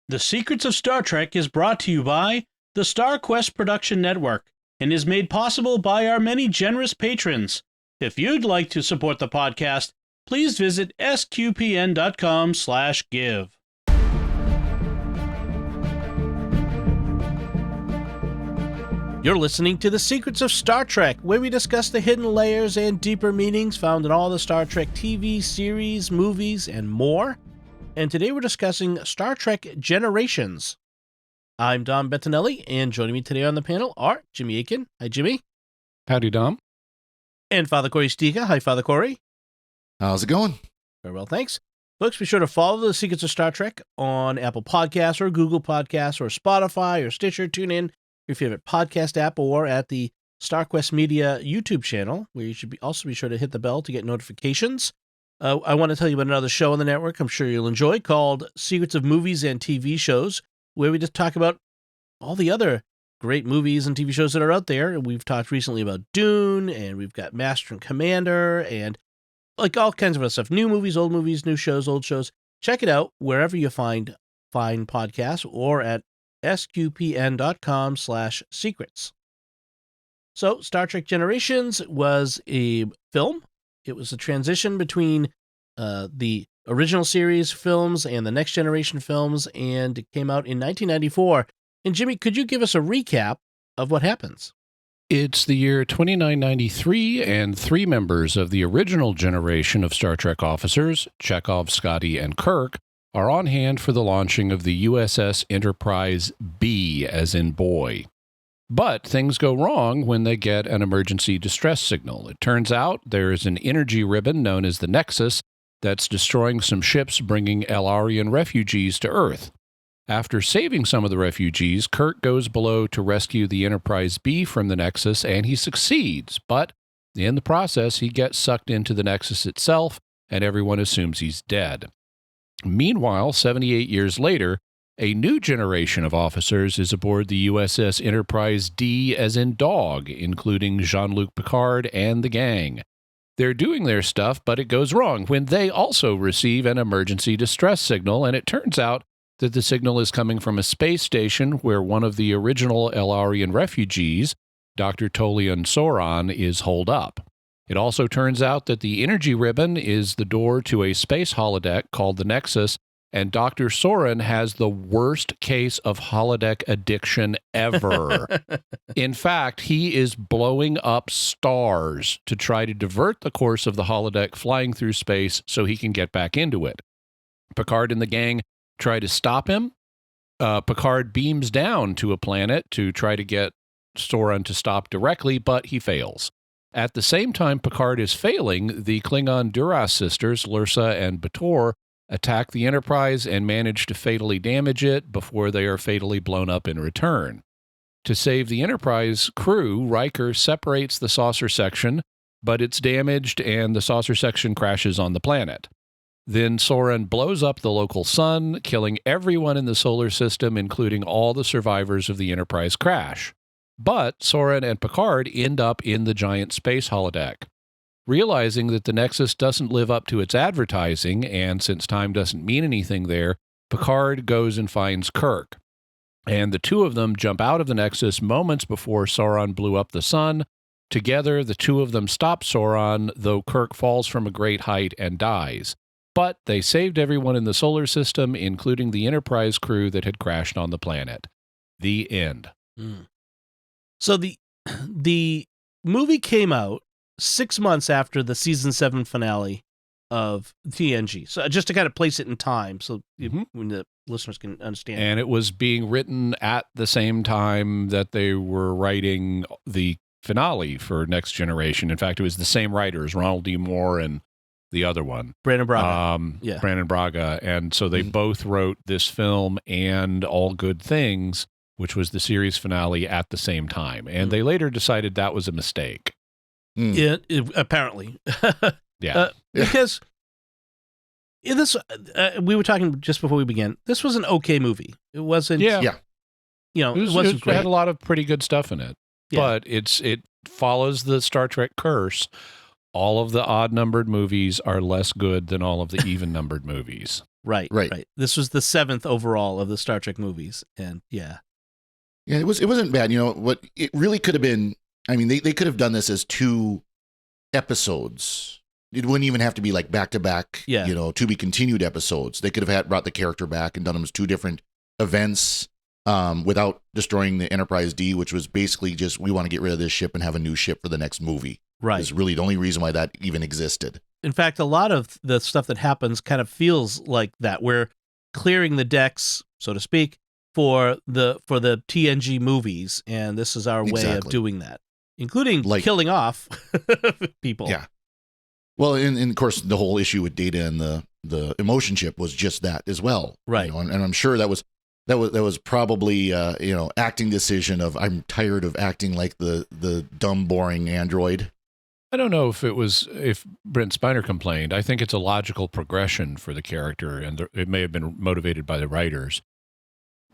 The Secrets of Star Trek is brought to you by the Star Quest Production Network and is made possible by our many generous patrons. If you'd like to support the podcast, please visit sqpn.com/give. You're listening to The Secrets of Star Trek, where we discuss the hidden layers and deeper meanings found in all the Star Trek TV series, movies, and more. And today we're discussing Star Trek Generations. I'm Dom Bettinelli, and joining me today on the panel are Jimmy Akin. Hi, Jimmy. Howdy, Dom. And Father Cory Sticha. Hi, Father Cory. How's it going? Very well, thanks. Folks, be sure to follow The Secrets of Star Trek on Apple Podcasts or Google Podcasts or Spotify or Stitcher, TuneIn, your favorite podcast app, or at the StarQuest Media YouTube channel, where you should also be sure to hit the bell to get notifications. I want to tell you about another show on the network I'm sure you'll enjoy called Secrets of Movies and TV Shows, where we just talk about all the other great movies and TV shows that are out there. We've talked recently about Dune, and we've got Master and Commander, and like all kinds of other stuff. New movies, new shows, old shows. Check it out wherever you find fine podcasts or at sqpn.com/secrets. So, Star Trek Generations was a film. It was a transition between the original series films and the Next Generation films, and it came out in 1994. And Jimmy, could you give us a recap of what happens? It's the year 2993, and three members of the original generation of Star Trek officers, Chekhov, Scotty, and Kirk, are on hand for the launching of the USS Enterprise B, as in boy. But things go wrong when they get an emergency distress signal. It turns out there is an energy ribbon known as the Nexus that's destroying some ships bringing Elarian refugees to Earth. After saving some of the refugees, Kirk goes below to rescue the Enterprise B from the Nexus, and he succeeds. But in the process, he gets sucked into the Nexus itself, and everyone assumes he's dead. Meanwhile, 78 years later, a new generation of officers is aboard the USS Enterprise D, as in dog, including Jean-Luc Picard and the gang. They're doing their stuff, but it goes wrong when they also receive an emergency distress signal, and it turns out that the signal is coming from a space station where one of the original Elarian refugees, Dr. Tolian Soran, is holed up. It also turns out that the energy ribbon is the door to a space holodeck called the Nexus, and Dr. Soran has the worst case of holodeck addiction ever. In fact, he is blowing up stars to try to divert the course of the holodeck flying through space so he can get back into it. Picard and the gang try to stop him. Picard beams down to a planet to try to get Soran to stop directly, but he fails. At the same time Picard is failing, the Klingon Duras sisters, Lursa and Bator, attack the Enterprise and manage to fatally damage it before they are fatally blown up in return. To save the Enterprise crew, Riker separates the saucer section, but it's damaged and the saucer section crashes on the planet. Then Soran blows up the local sun, killing everyone in the solar system, including all the survivors of the Enterprise crash. But Soran and Picard end up in the giant space holodeck. Realizing that the Nexus doesn't live up to its advertising, and since time doesn't mean anything there, Picard goes and finds Kirk. And the two of them jump out of the Nexus moments before Soran blew up the sun. Together, the two of them stop Soran, though Kirk falls from a great height and dies. But they saved everyone in the solar system, including the Enterprise crew that had crashed on the planet. The end. So the movie came out 6 months after the season 7 finale of TNG. So just to kind of place it in time so when the listeners can understand. And it was being written at the same time that they were writing the finale for Next Generation. In fact, it was the same writers, Ronald D. Moore and the other one. Brandon Braga. Brandon Braga. And so they both wrote this film and All Good Things, which was the series finale, at the same time. And they later decided that was a mistake. Apparently. Yeah. Because in this, we were talking just before we began, this was an okay movie. It wasn't, Yeah. You know, it wasn't great. It had a lot of pretty good stuff in it. Yeah. But it follows the Star Trek curse. All of the odd-numbered movies are less good than all of the even-numbered movies. Right. This was the 7th overall of the Star Trek movies, and yeah, it wasn't bad. What it really could have been. I mean, they could have done this as 2 episodes. It wouldn't even have to be like back to back. To be continued episodes. They could have brought the character back and done them as 2 different events, without destroying the Enterprise D, which was basically just, we want to get rid of this ship and have a new ship for the next movie. Right. Is really the only reason why that even existed. In fact, a lot of the stuff that happens kind of feels like that. We're clearing the decks, so to speak, for the TNG movies, and this is our way of doing that, including killing off people. Yeah. Well, and of course, the whole issue with Data and the emotion chip was just that as well. Right. And I'm sure that was probably acting decision of, I'm tired of acting like the dumb, boring android. I don't know if Brent Spiner complained. I think it's a logical progression for the character, and it may have been motivated by the writers.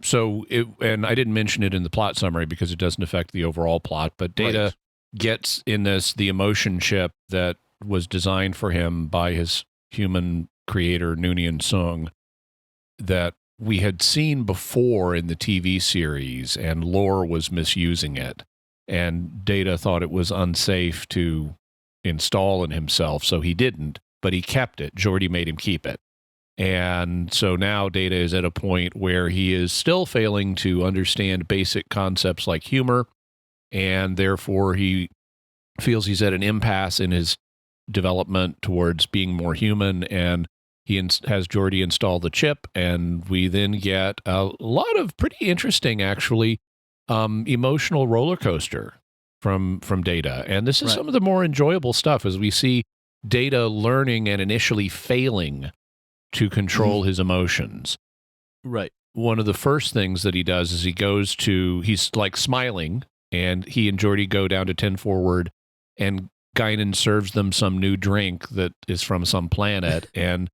So, and I didn't mention it in the plot summary because it doesn't affect the overall plot, but Data gets in the emotion chip that was designed for him by his human creator, Noonien Sung, that we had seen before in the TV series, and Lore was misusing it. And Data thought it was unsafe to install in himself, so he didn't, but he kept it. Geordi made him keep it. And so now Data is at a point where he is still failing to understand basic concepts like humor, and therefore he feels he's at an impasse in his development towards being more human, and he has Geordi install the chip, and we then get a lot of pretty interesting, actually, emotional roller coaster from Data. And this is some of the more enjoyable stuff as we see Data learning and initially failing to control his emotions. Right. One of the first things that he does is he's like smiling, and he and Geordi go down to 10 forward, and Guinan serves them some new drink that is from some planet, and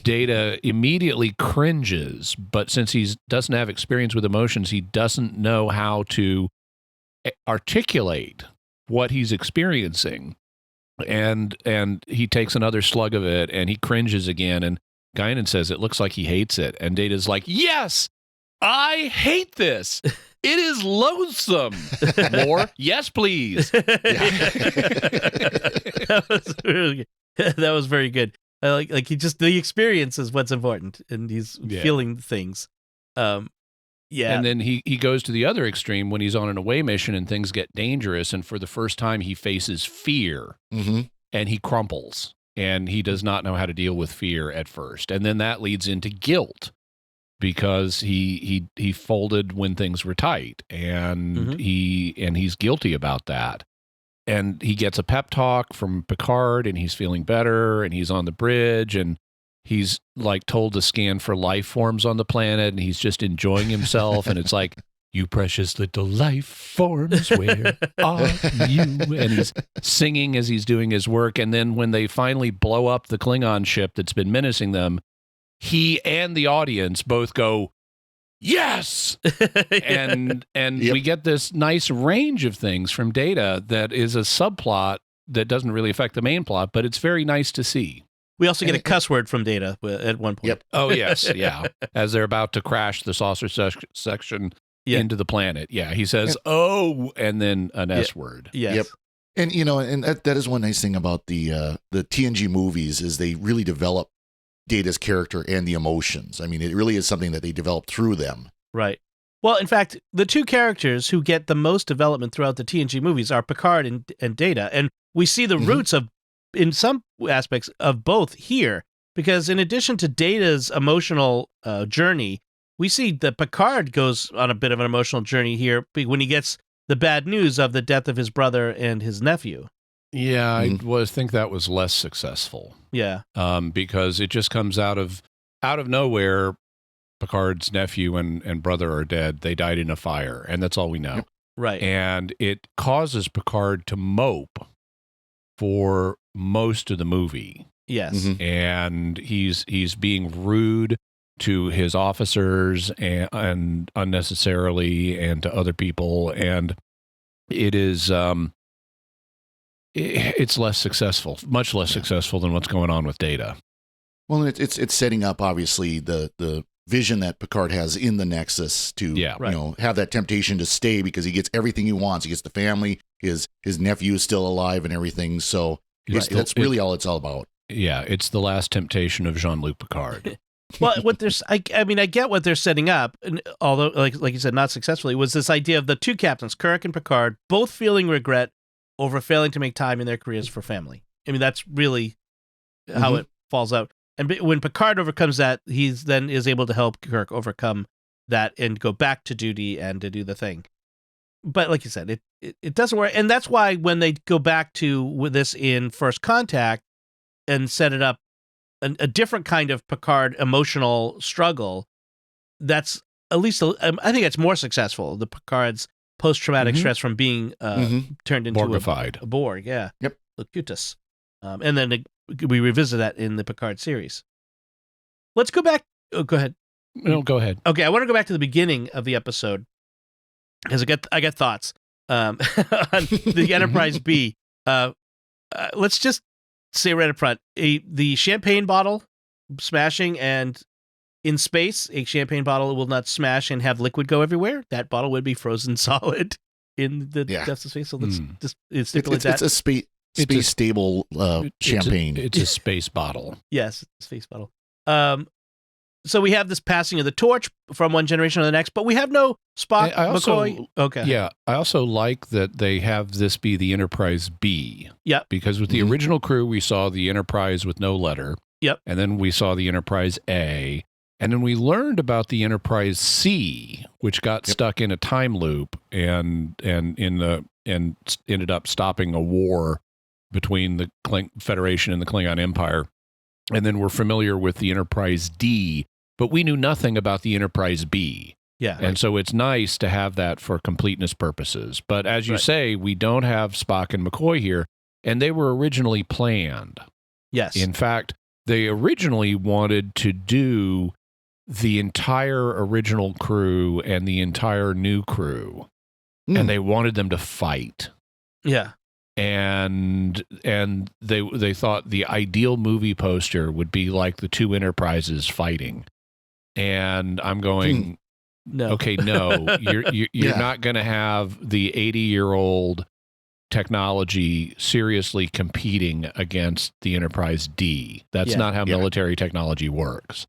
Data immediately cringes, but since he doesn't have experience with emotions, he doesn't know how to articulate what he's experiencing. And he takes another slug of it, and he cringes again, and Guinan says it looks like he hates it, and Data's like, yes, I hate this. It is loathsome. More? Yes, please. That was very good. Like he just, the experience is what's important, and he's feeling things. And then he goes to the other extreme when he's on an away mission and things get dangerous, and for the first time he faces fear, and he crumples, and he does not know how to deal with fear at first. And then that leads into guilt, because he folded when things were tight, and he's guilty about that. And he gets a pep talk from Picard, and he's feeling better, and he's on the bridge, and he's like told to scan for life forms on the planet, and he's just enjoying himself. And it's like, you precious little life forms, where are you? And he's singing as he's doing his work. And then when they finally blow up the Klingon ship that's been menacing them, he and the audience both go, yes! And we get this nice range of things from Data that is a subplot that doesn't really affect the main plot, but it's very nice to see. We also get a cuss word from Data at one point. Yep. Oh, yes, yeah. As they're about to crash the saucer section into the planet. Yeah, he says, oh, and then an S word. Yes. Yep. And, and that is one nice thing about the TNG movies is they really develop Data's character and the emotions. I mean, it really is something that they develop through them. Right. Well, in fact, the 2 characters who get the most development throughout the TNG movies are Picard and Data. And we see the roots of, in some aspects, of both here. Because in addition to Data's emotional journey, we see that Picard goes on a bit of an emotional journey here when he gets the bad news of the death of his brother and his nephew. Yeah, I think that was less successful. Yeah. Because it just comes out of nowhere. Picard's nephew and brother are dead. They died in a fire, and that's all we know. Right. And it causes Picard to mope for most of the movie. Yes. And he's being rude to his officers and unnecessarily, and to other people, and it is it's less successful, much less successful than what's going on with Data. Well, and it's setting up obviously the vision that Picard has in the Nexus to have that temptation to stay because he gets everything he wants. He gets the family, his nephew is still alive and everything. So that's really all it's all about. Yeah, it's the last temptation of Jean-Luc Picard. Well, I mean, I get what they're setting up, and although, like you said, not successfully, was this idea of the two captains, Kirk and Picard, both feeling regret over failing to make time in their careers for family. I mean, that's really how it falls out. And when Picard overcomes that, he's then is able to help Kirk overcome that and go back to duty and to do the thing. But like you said, it doesn't work, and that's why when they go back to this in First Contact and set it up a different kind of Picard emotional struggle, that's at least I think it's more successful. The Picard's post-traumatic stress from being turned into a Borg, Locutus, and then we revisit that in the Picard series. Let's go back. Oh, go ahead. No, go ahead. Okay, I want to go back to the beginning of the episode because I got thoughts on the Enterprise B. Let's just say right up front, the champagne bottle smashing, and in space, a champagne bottle will not smash and have liquid go everywhere. That bottle would be frozen solid in the depths of space. So let's just stipulate that. It's a space stable champagne. It's a space bottle. Yes, space bottle. So we have this passing of the torch from one generation to the next, but we have no Spock, McCoy. Okay. Yeah, I also like that they have this be the Enterprise B. Yep. Because with the original crew, we saw the Enterprise with no letter. Yep. And then we saw the Enterprise A. And then we learned about the Enterprise C, which got stuck in a time loop and ended up stopping a war between the Federation and the Klingon Empire. And then we're familiar with the Enterprise D, but we knew nothing about the Enterprise B. Yeah. And so it's nice to have that for completeness purposes. But as you say, we don't have Spock and McCoy here, and they were originally planned. Yes. In fact, they originally wanted to do the entire original crew and the entire new crew, and they wanted them to fight. Yeah. And they thought the ideal movie poster would be like the two Enterprises fighting. And I'm going, no. Okay, no, you're not going to have the 80-year-old technology seriously competing against the Enterprise D. That's not how military technology works.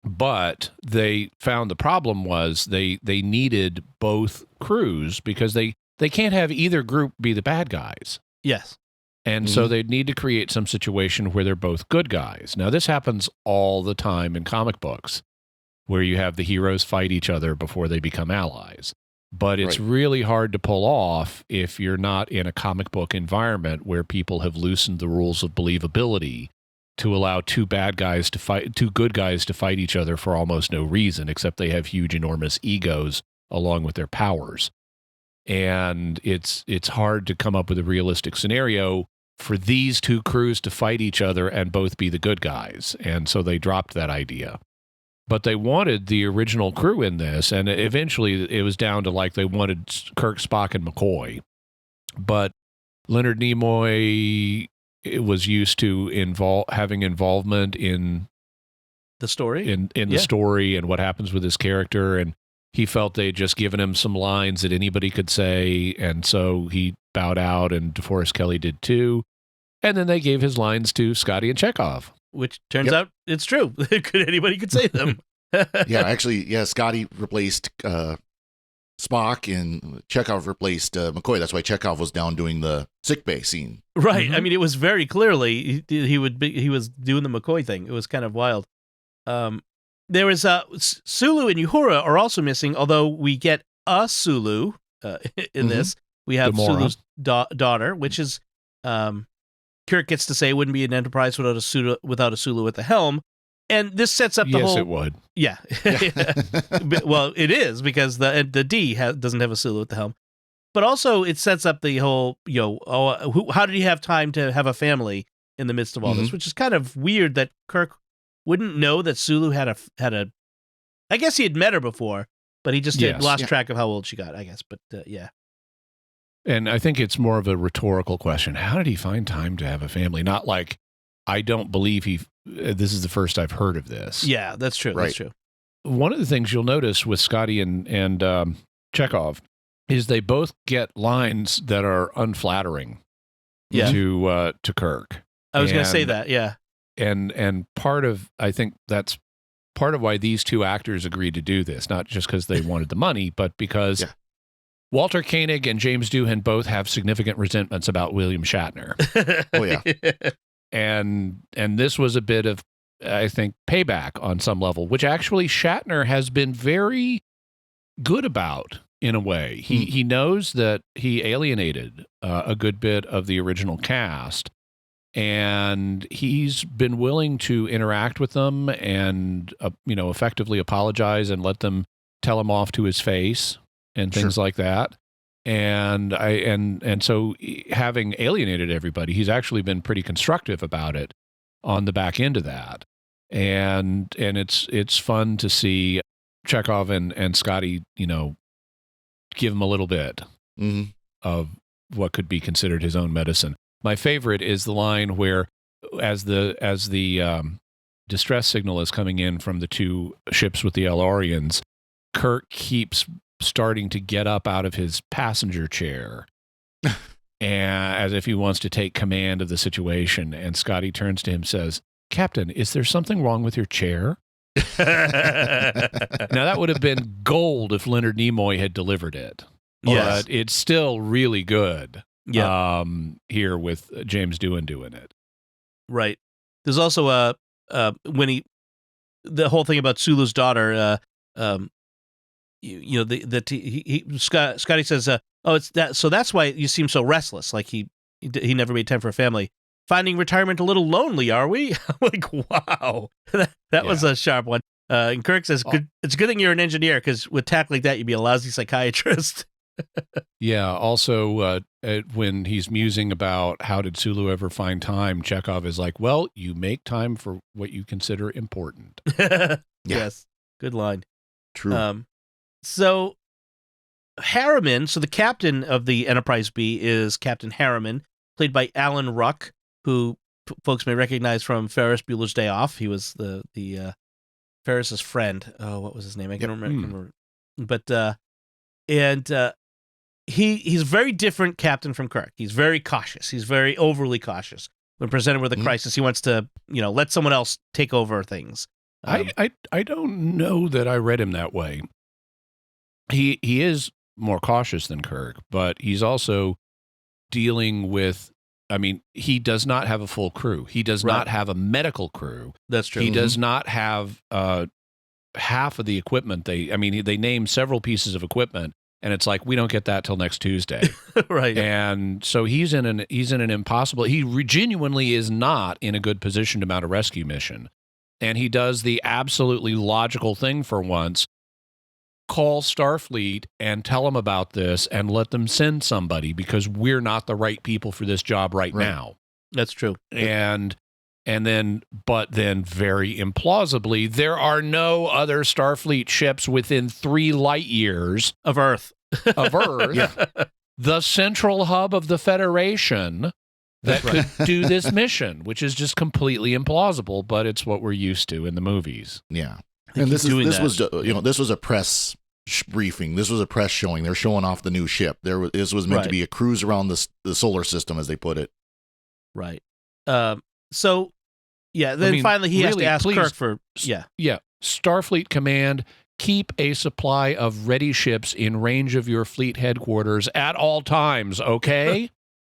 But they found the problem was they needed both crews because they can't have either group be the bad guys. Yes. And so they'd need to create some situation where they're both good guys. Now, this happens all the time in comic books, where you have the heroes fight each other before they become allies. But it's really hard to pull off if you're not in a comic book environment where people have loosened the rules of believability to allow two good guys to fight each other for almost no reason, except they have huge, enormous egos along with their powers. And it's hard to come up with a realistic scenario for these two crews to fight each other and both be the good guys. And so they dropped that idea. But they wanted the original crew in this, and eventually it was down to like they wanted Kirk, Spock, and McCoy. But Leonard Nimoy was used to having involvement in the story, in the story and what happens with his character, and he felt they'd just given him some lines that anybody could say, and so he bowed out, and DeForest Kelley did too. And then they gave his lines to Scotty and Chekhov. Which turns out it's true. Anybody could say them. Scotty replaced Spock and Chekhov replaced McCoy. That's why Chekhov was down doing the sickbay scene. Right. I mean, it was very clearly he was doing the McCoy thing. It was kind of wild. There was Sulu and Uhura are also missing, although we get a Sulu in this. We have Gamora. Sulu's daughter, which is Kirk gets to say wouldn't be an Enterprise without a Sulu at the helm. And this sets up the whole... Yes, it would. Yeah. Well, it is, because the D doesn't have a Sulu at the helm. But also, it sets up the whole, how did he have time to have a family in the midst of all this? Which is kind of weird that Kirk wouldn't know that Sulu had a... I guess he had met her before, but he just lost track of how old she got, I guess. But, yeah. And I think it's more of a rhetorical question. How did he find time to have a family? Not like, I don't believe he this is the first I've heard of this. Yeah, that's true. Right. That's true. One of the things you'll notice with Scotty and Chekhov is they both get lines that are unflattering to Kirk. I was going to say that, yeah. And I think that's part of why these two actors agreed to do this, not just because they wanted the money, but because Walter Koenig and James Doohan both have significant resentments about William Shatner. Oh, yeah. And this was a bit of, I think, payback on some level, which actually Shatner has been very good about in a way. He knows that he alienated a good bit of the original cast, and he's been willing to interact with them and, effectively apologize and let them tell him off to his face and things like that. And so having alienated everybody, he's actually been pretty constructive about it on the back end of that. And it's fun to see Chekhov and Scotty, give him a little bit of what could be considered his own medicine. My favorite is the line where, as the distress signal is coming in from the two ships with the Elorians, Kirk keeps starting to get up out of his passenger chair, and as if he wants to take command of the situation. And Scotty turns to him and says, "Captain, is there something wrong with your chair?" Now, that would have been gold if Leonard Nimoy had delivered it. Yes. But it's still really good. Yeah. Here with James Doohan doing it. Right. There's also when the whole thing about Sulu's daughter. Scotty says, "Oh, it's that. So that's why you seem so restless. Like he never made time for a family. Finding retirement a little lonely, are we?" I'm like, wow, that was a sharp one. And Kirk says, "It's a good thing you're an engineer, because with tact like that, you'd be a lousy psychiatrist." Yeah. Also, when he's musing about how did Sulu ever find time, Chekhov is like, "Well, you make time for what you consider important." Yes, good line. True. So Harriman, so the captain of the Enterprise B is Captain Harriman, played by Alan Ruck, who folks may recognize from Ferris Bueller's Day Off. He was the Ferris's friend. Oh, what was his name? I can't remember. But he's a very different captain from Kirk. He's very cautious. He's very overly cautious. When presented with a crisis, he wants to, let someone else take over things. I don't know that I read him that way. He is more cautious than Kirk, but he's also dealing with, he does not have a full crew. He does not have a medical crew. That's true. He does not have half of the equipment. They name several pieces of equipment, and it's like, we don't get that till next Tuesday. Right. And so he's in an impossible, he genuinely is not in a good position to mount a rescue mission. And he does the absolutely logical thing for once. Call Starfleet and tell them about this and let them send somebody, because we're not the right people for this job right now. That's true. But then very implausibly, there are no other Starfleet ships within 3 light years of Earth. The central hub of the Federation that could do this mission, which is just completely implausible, but it's what we're used to in the movies. Yeah. And this was a press briefing. This was a press showing. They're showing off the new ship. This was meant to be a cruise around the solar system, as they put it. Right. Then finally he has to ask Kirk for Starfleet Command, keep a supply of ready ships in range of your fleet headquarters at all times. Okay.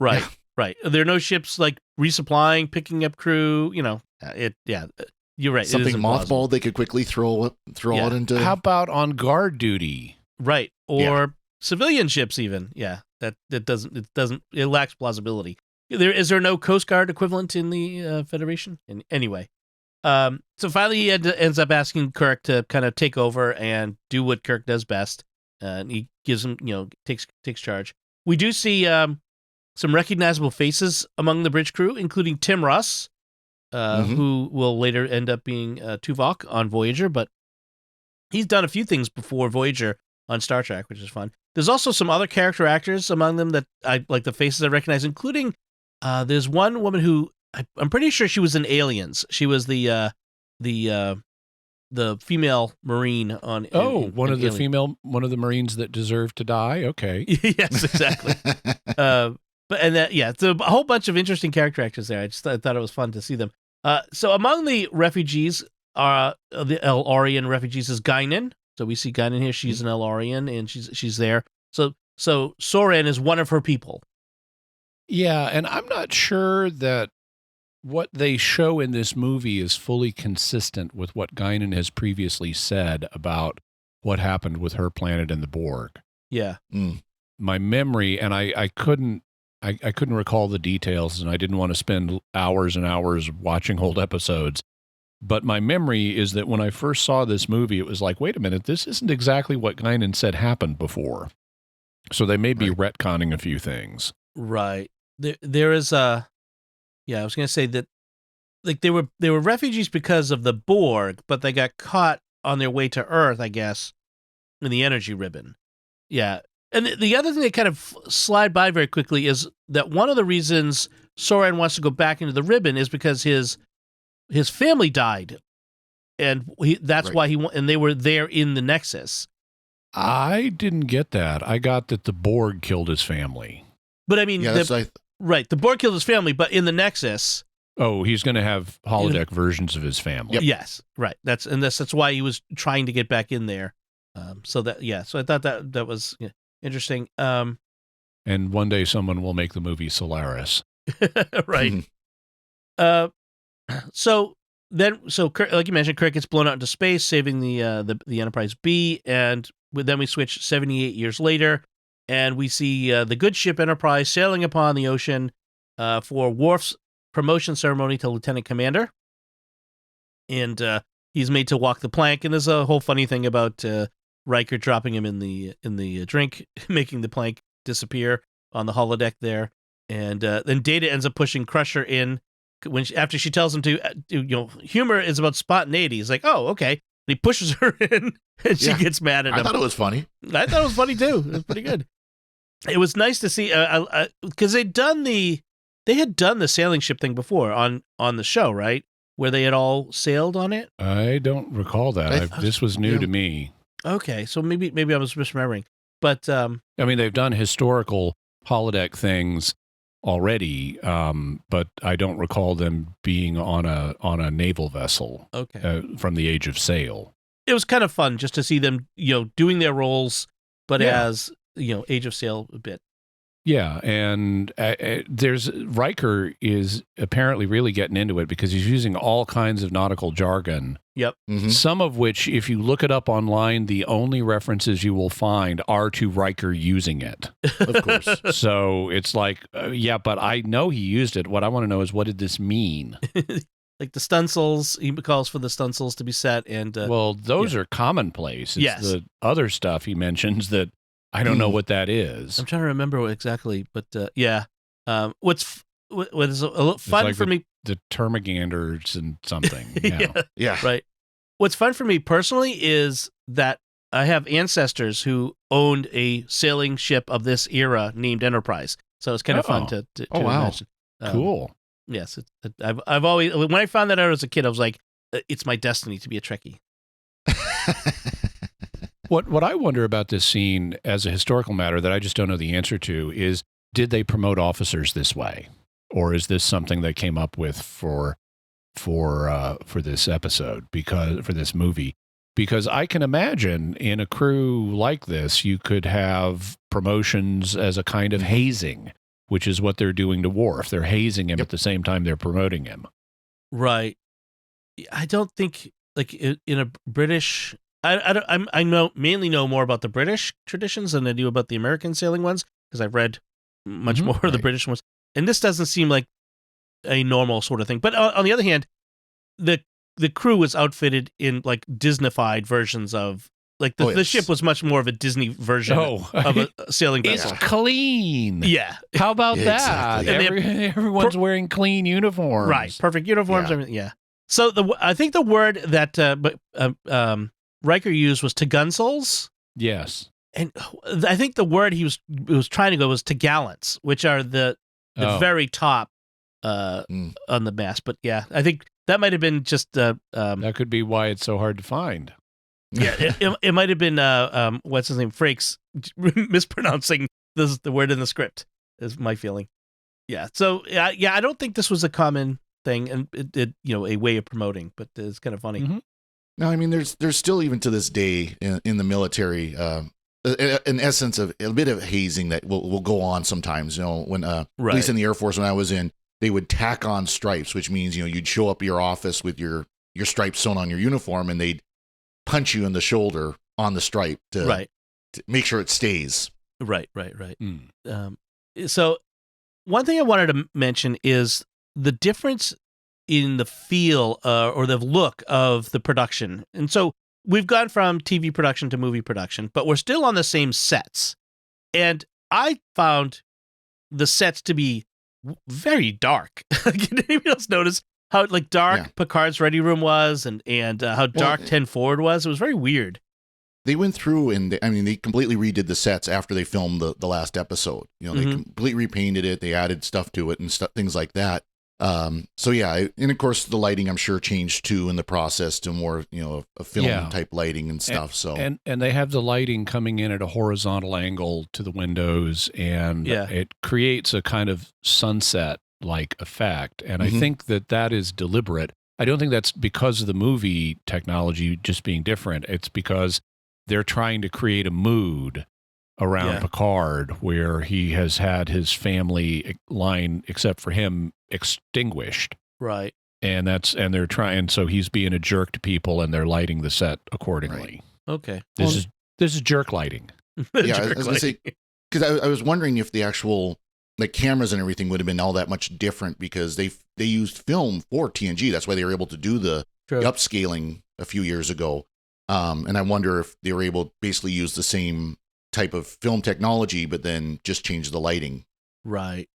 Right. Right. There are no ships like resupplying, picking up crew. You're right. Something mothballed they could quickly throw out into. How about on guard duty? Right. Or civilian ships even. Yeah. It lacks plausibility. Is there no Coast Guard equivalent in the Federation? Anyway. So finally he ends up asking Kirk to kind of take over and do what Kirk does best. And he gives him, takes charge. We do see some recognizable faces among the bridge crew, including Tim Russ, who will later end up being Tuvok on Voyager, but he's done a few things before Voyager on Star Trek, which is fun. There's also some other character actors among them that I like, the faces I recognize, including there's one woman who I'm pretty sure she was in Aliens. She was the female Marine on. One of the Marines that deserved to die. Okay. Yes, exactly. It's a whole bunch of interesting character actors there. I thought it was fun to see them. So among the refugees the El-Arian refugees is Guinan. So we see Guinan here. She's an El-Arian, and she's there. So Soran is one of her people. Yeah, and I'm not sure that what they show in this movie is fully consistent with what Guinan has previously said about what happened with her planet and the Borg. Yeah. My memory, and I couldn't recall the details, and I didn't want to spend hours and hours watching old episodes. But my memory is that when I first saw this movie, it was like, wait a minute, this isn't exactly what Guinan said happened before. So they may be retconning a few things. Right. There is I was going to say that like they were refugees because of the Borg, but they got caught on their way to Earth, I guess, in the energy ribbon. Yeah. And the other thing they kind of slide by very quickly is that one of the reasons Soran wants to go back into the ribbon is because his family died, and that's why and they were there in the Nexus. I didn't get that. I got that the Borg killed his family. But I mean, the Borg killed his family, but in the Nexus. Oh, he's going to have holodeck versions of his family. Yep. Yes, right. That's why he was trying to get back in there. So I thought that was interesting. And one day someone will make the movie Solaris. Right. So Kirk, like you mentioned, Kirk gets blown out into space, saving the Enterprise B, and then we switch 78 years later, and we see the good ship Enterprise sailing upon the ocean for Worf's promotion ceremony to lieutenant commander, and he's made to walk the plank. And there's a whole funny thing about Riker dropping him in the drink, making the plank disappear on the holodeck there, and then Data ends up pushing Crusher in. After she tells him to, humor is about spontaneity. He's like, oh, okay. He pushes her in, and she gets mad at him. I thought it was funny. I thought it was funny too. It was pretty good. It was nice to see because they had done the sailing ship thing before on the show, right? Where they had all sailed on it. I don't recall that. This was new to me. Okay, so maybe I was misremembering. But I mean, they've done historical holodeck things already, but I don't recall them being on a naval vessel. Okay. From the Age of Sail. It was kind of fun just to see them, doing their roles, but as Age of Sail a bit. Yeah, and Riker is apparently really getting into it because he's using all kinds of nautical jargon. Yep. Mm-hmm. Some of which, if you look it up online, the only references you will find are to Riker using it. Of course. So it's like, but I know he used it. What I want to know is, what did this mean? Like the stencils, he calls for the stencils to be set. And those are commonplace. It's the other stuff he mentions that I don't know what that is. I'm trying to remember what exactly, but what is a little fun for me? The termaganders and something. Yeah. Right. What's fun for me personally is that I have ancestors who owned a sailing ship of this era named Enterprise. So it's kind of fun to imagine. Cool. Yes. I've always, when I found that out as a kid, I was like, it's my destiny to be a Trekkie. What I wonder about this scene as a historical matter that I just don't know the answer to is, did they promote officers this way? Or is this something they came up with for this episode, for this movie? Because I can imagine in a crew like this, you could have promotions as a kind of hazing, which is what they're doing to Worf. They're hazing him at the same time they're promoting him. Right. I don't think, like, in a British... I mainly know more about the British traditions than I do about the American sailing ones, because I've read much more of the British ones. And this doesn't seem like a normal sort of thing. But on the other hand, the crew was outfitted in like Disneyfied versions of, like the ship was much more of a Disney version of a sailing vessel. It's clean. Yeah. How about that? Exactly. And everyone's wearing clean uniforms. Right. Perfect uniforms. Everything. Yeah. So I think the word that Riker used was "tagunsols." Yes. And I think the word he was trying to go was "tagallants," which are the very top on the mast. But yeah, I think that might have been just that could be why it's so hard to find. Yeah, it might have been what's his name, Frakes, mispronouncing the word in the script. Is my feeling. Yeah. So yeah, I don't think this was a common thing, and it a way of promoting, but it's kind of funny. Mm-hmm. No, I mean, there's still, even to this day in the military, an essence of a bit of hazing that will go on sometimes. When at least in the Air Force when I was in, they would tack on stripes, which means you'd show up at your office with your stripes sewn on your uniform, and they'd punch you in the shoulder on the stripe to make sure it stays. Right. So one thing I wanted to mention is the difference in the feel or the look of the production. And so we've gone from TV production to movie production, but we're still on the same sets. And I found the sets to be very dark. Did anyone else notice how dark Picard's ready room was and how dark 10 Forward was? It was very weird. They went through and they completely redid the sets after they filmed the last episode. They completely repainted it. They added stuff to it and things like that. So yeah, and of course the lighting I'm sure changed too in the process to more a film type lighting and stuff. And they have the lighting coming in at a horizontal angle to the windows, and it creates a kind of sunset like effect. And I think that is deliberate. I don't think that's because of the movie technology just being different. It's because they're trying to create a mood around Picard where he has had his family line, except for him, extinguished. Right. And they're trying, so he's being a jerk to people, and they're lighting the set accordingly. Right. Okay. This is jerk lighting. Yeah, I was going to say, because I was wondering if the actual cameras and everything would have been all that much different, because they used film for TNG. That's why they were able to do the upscaling a few years ago. And I wonder if they were able to basically use the same type of film technology, but then just change the lighting. Right.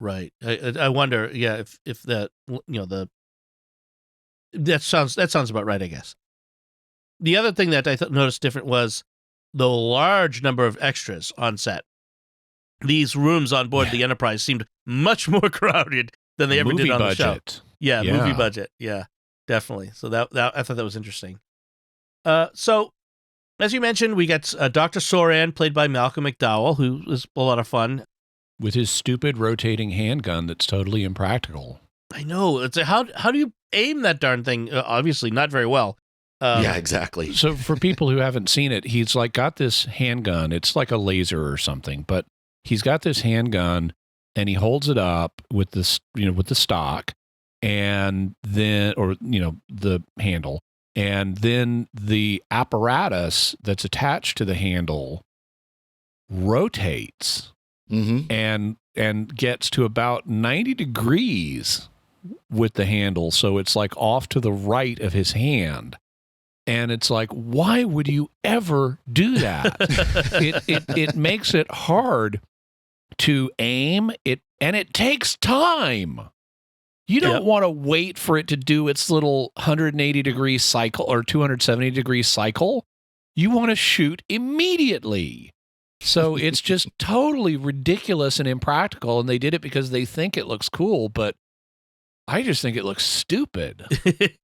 I wonder, if that that sounds about right, I guess. The other thing that I noticed different was the large number of extras on set. These rooms on board the Enterprise seemed much more crowded than they ever did on the show. Yeah, movie budget. Yeah, definitely. So that I thought that was interesting. So, as you mentioned, we got Dr. Soran, played by Malcolm McDowell, who was a lot of fun. With his stupid rotating handgun that's totally impractical. I know. It's how do you aim that darn thing? Obviously, not very well. Yeah, exactly. So for people who haven't seen it, he's got this handgun. It's like a laser or something, but he's got this handgun, and he holds it up with this, with the stock, and then, or the handle. And then the apparatus that's attached to the handle rotates and gets to about 90 degrees with the handle. So it's off to the right of his hand. And it's why would you ever do that? It makes it hard to aim, and it takes time. You don't want to wait for it to do its little 180-degree cycle or 270-degree cycle. You want to shoot immediately. So it's just totally ridiculous and impractical, and they did it because they think it looks cool, but I just think it looks stupid.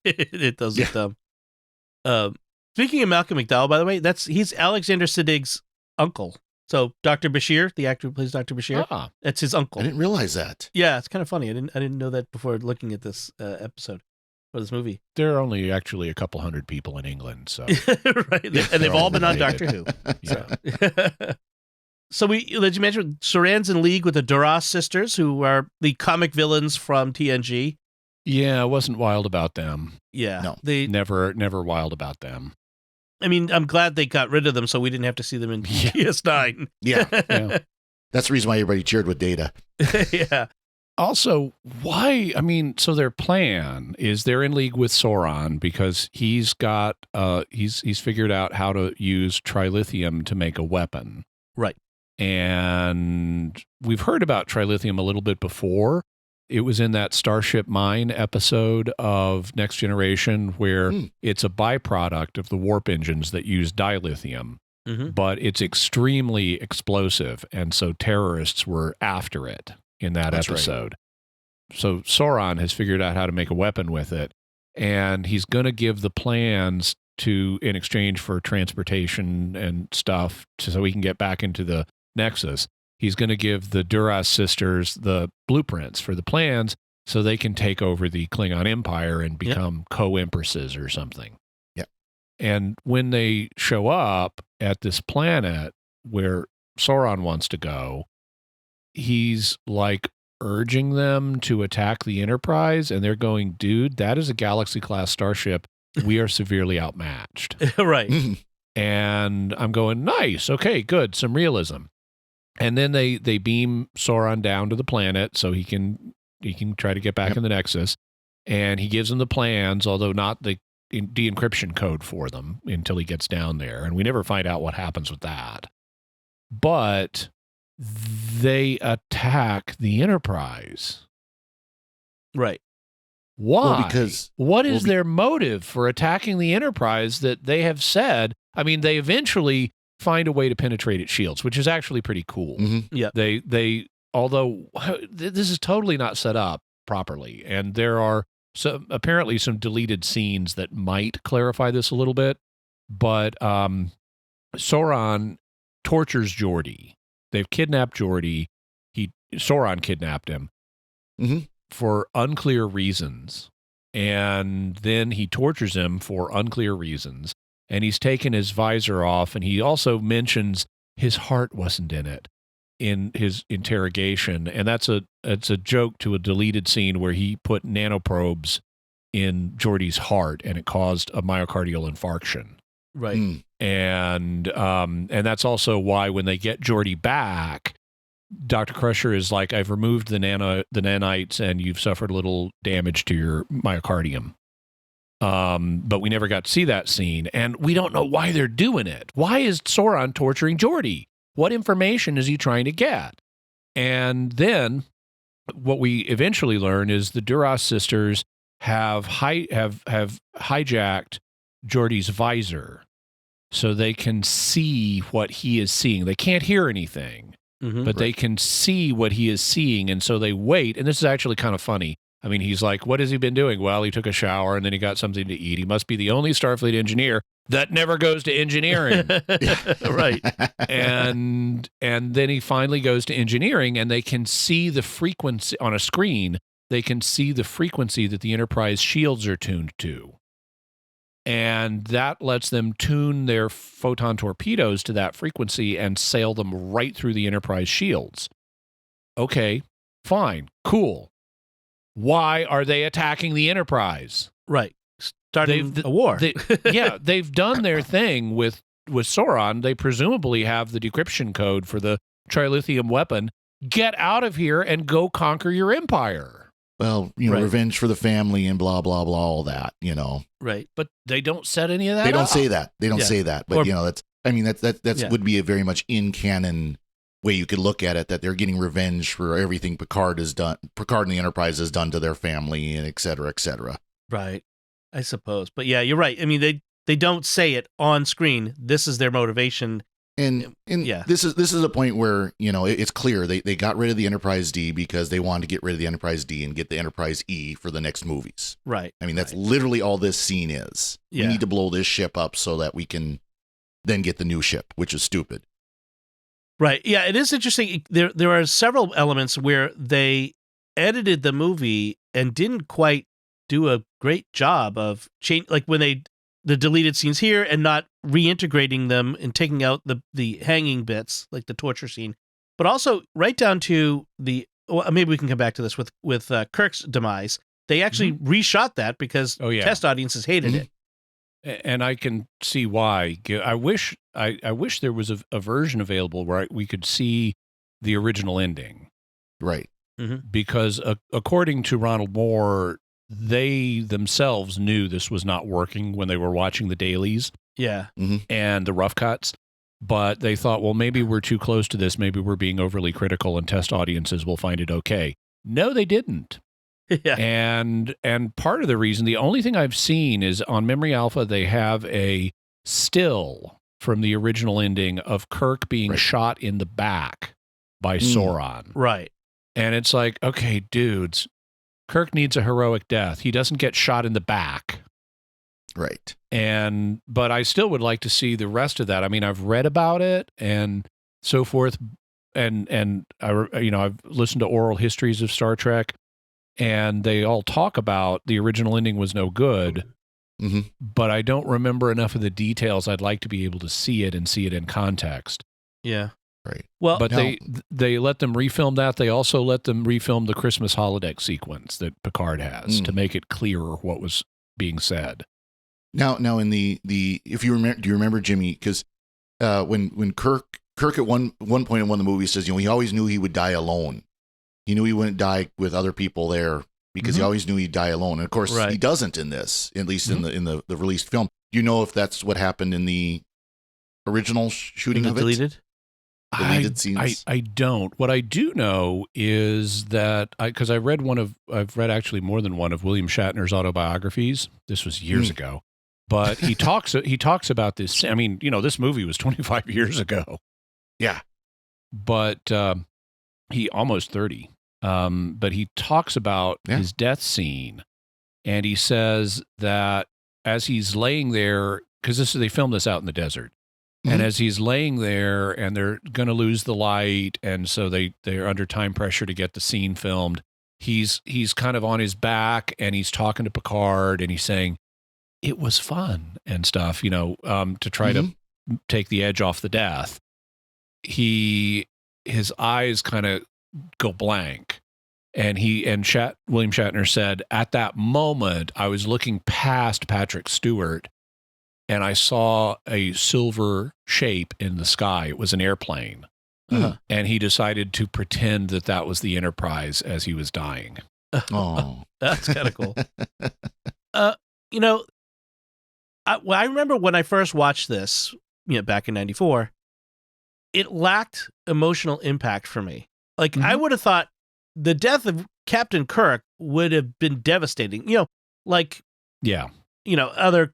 It does look dumb. Speaking of Malcolm McDowell, by the way, he's Alexander Siddig's uncle. So Dr. Bashir, the actor who plays Dr. Bashir, that's his uncle. I didn't realize that. Yeah, it's kind of funny. I didn't know that before looking at this episode or this movie. There are only actually a couple hundred people in England, so right, and they've all been on Doctor Who. So as you mentioned, Soran's in league with the Duras sisters, who are the comic villains from TNG. Yeah, I wasn't wild about them. Yeah, no, they never wild about them. I mean, I'm glad they got rid of them so we didn't have to see them in DS9. Yeah. That's the reason why everybody cheered with Data. Yeah. Also, why? I mean, so their plan is they're in league with Soran because he's got he's figured out how to use trilithium to make a weapon. Right. And we've heard about trilithium a little bit before. It was in that Starship Mine episode of Next Generation where it's a byproduct of the warp engines that use dilithium, but it's extremely explosive. And so terrorists were after it in that episode. Soran has figured out how to make a weapon with it, and he's going to give the plans in exchange for transportation and stuff so he can get back into the Nexus. He's going to give the Duras sisters the blueprints for the plans so they can take over the Klingon Empire and become co-empresses or something. Yeah. And when they show up at this planet where Soran wants to go, he's like urging them to attack the Enterprise, and they're going, dude, that is a Galaxy-class starship. We are severely outmatched. Right. And I'm going, nice, okay, good, some realism. And then they beam Soran down to the planet so he can try to get back in the Nexus, and he gives them the plans, although not the de-encryption code for them until he gets down there, and we never find out what happens with that. But they attack the Enterprise. Right. Why? What is their motive for attacking the Enterprise that they have said? I mean, they eventually find a way to penetrate its shields, which is actually pretty cool. Mm-hmm. Yeah. Although this is totally not set up properly, and there are apparently some deleted scenes that might clarify this a little bit, but Soran tortures Geordi. They've kidnapped Geordi. Soran kidnapped him for unclear reasons, and then he tortures him for unclear reasons, and he's taken his visor off, and he also mentions his heart wasn't in it in his interrogation, and it's a joke to a deleted scene where he put nanoprobes in Geordi's heart, and it caused a myocardial infarction. Right. And that's also why when they get Geordi back, Dr. Crusher is like, I've removed the nanites, and you've suffered a little damage to your myocardium. But we never got to see that scene, and we don't know why they're doing it. Why is Soran torturing Geordi? What information is he trying to get? And then what we eventually learn is the Duras sisters have hijacked Geordi's visor so they can see what he is seeing. They can't hear anything, but they can see what he is seeing, and so they wait. And this is actually kind of funny. I mean, he's like, what has he been doing? Well, he took a shower, and then he got something to eat. He must be the only Starfleet engineer that never goes to engineering. Right. And then he finally goes to engineering, and they can see the frequency on a screen. They can see the frequency that the Enterprise shields are tuned to. And that lets them tune their photon torpedoes to that frequency and sail them right through the Enterprise shields. Okay, fine, cool. Why are they attacking the Enterprise? Right. Starting a war. They've done their thing with Soran. They presumably have the decryption code for the trilithium weapon. Get out of here and go conquer your empire. Well, revenge for the family and blah, blah, blah, all that, Right. But they don't set any of that They don't up. say that. They don't say that. But, that would be a very much in canon way you could look at it, that they're getting revenge for everything Picard and the Enterprise has done to their family, and et cetera, et cetera. Right. I suppose. But yeah, you're right. I mean, they don't say it on screen. This is their motivation. And this is a point where, it's clear they got rid of the Enterprise D because they wanted to get rid of the Enterprise D and get the Enterprise E for the next movies. Right. I mean, that's literally all this scene is. Yeah. We need to blow this ship up so that we can then get the new ship, which is stupid. Right. Yeah, it is interesting. There are several elements where they edited the movie and didn't quite do a great job of change, like when the deleted scenes here and not reintegrating them and taking out the hanging bits, like the torture scene, but also right down to maybe we can come back to this with Kirk's demise. They actually reshot that because test audiences hated it. And I can see why. I wish there was a version available where we could see the original ending. Right. Because according to Ronald Moore, they themselves knew this was not working when they were watching the dailies. Yeah. And the rough cuts. But they thought, well, maybe we're too close to this. Maybe we're being overly critical and test audiences will find it okay. No, they didn't. Yeah. And part of the reason, the only thing I've seen is on Memory Alpha, they have a still from the original ending of Kirk being shot in the back by Soran. Right. And it's like, okay, dudes, Kirk needs a heroic death. He doesn't get shot in the back. Right. But I still would like to see the rest of that. I mean, I've read about it and so forth, and I've listened to oral histories of Star Trek, and they all talk about the original ending was no good. Mm-hmm. But I don't remember enough of the details. I'd like to be able to see it and see it in context. Yeah. Right. Well, but they let them refilm that. They also let them refilm the Christmas holodeck sequence that Picard has to make it clearer what was being said. Now in the if you remember, do you remember, Jimmy? Because when Kirk at one point in one of the movies says, he always knew he would die alone. He knew he wouldn't die with other people there because he always knew he'd die alone. And of course, he doesn't in this, at least in the released film. Do you know if that's what happened in the original shooting of it? Deleted scenes? I don't. What I do know is that because I've read actually more than one of William Shatner's autobiographies. This was years ago, but he talks about this. I mean, this movie was 25 years ago. Yeah, but he almost 30. But he talks about his death scene, and he says that as he's laying there, because they filmed this out in the desert. And as he's laying there and they're going to lose the light, and so they're under time pressure to get the scene filmed, he's kind of on his back and he's talking to Picard and he's saying, it was fun and stuff, to try to take the edge off the death. His eyes kind of go blank. And William Shatner said, at that moment, I was looking past Patrick Stewart and I saw a silver shape in the sky. It was an airplane. And he decided to pretend that was the Enterprise as he was dying. Oh, that's kind of cool. I remember when I first watched this, back in 94, it lacked emotional impact for me. Like, I would have thought the death of Captain Kirk would have been devastating. Other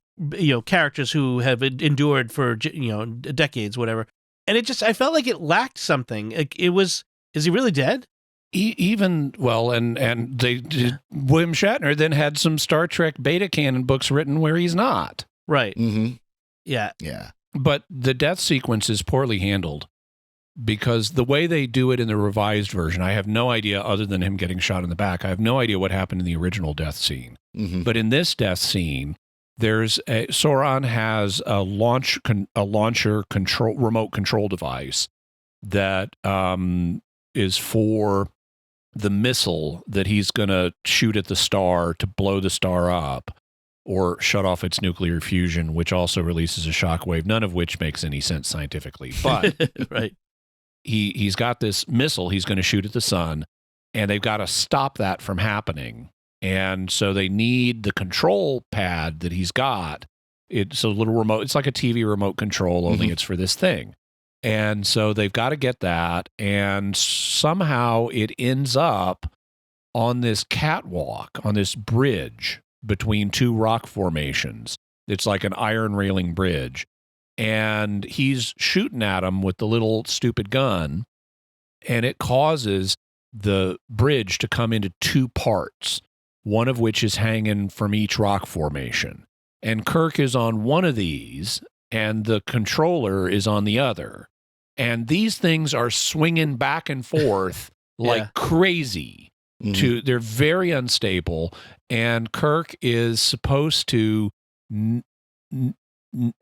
characters who have endured for decades, whatever. And I felt like it lacked something. Is he really dead? And William Shatner then had some Star Trek beta canon books written where he's not. Right. Mm-hmm. Yeah. Yeah. But the death sequence is poorly handled because the way they do it in the revised version, I have no idea other than him getting shot in the back. I have no idea what happened in the original death scene. Mm-hmm. But in this death scene, Soran has a launcher remote control device that is for the missile that he's going to shoot at the star to blow the star up or shut off its nuclear fusion, which also releases a shockwave, none of which makes any sense scientifically. But right. He's got this missile he's going to shoot at the sun, and they've got to stop that from happening. And so they need the control pad that he's got. It's a little remote. It's like a TV remote control, only it's for this thing. And so they've got to get that. And somehow it ends up on this catwalk, on this bridge between two rock formations. It's like an iron railing bridge. And he's shooting at him with the little stupid gun. And it causes the bridge to come into two parts, one of which is hanging from each rock formation. And Kirk is on one of these, and the controller is on the other. And these things are swinging back and forth like crazy. They're very unstable. And Kirk is supposed to,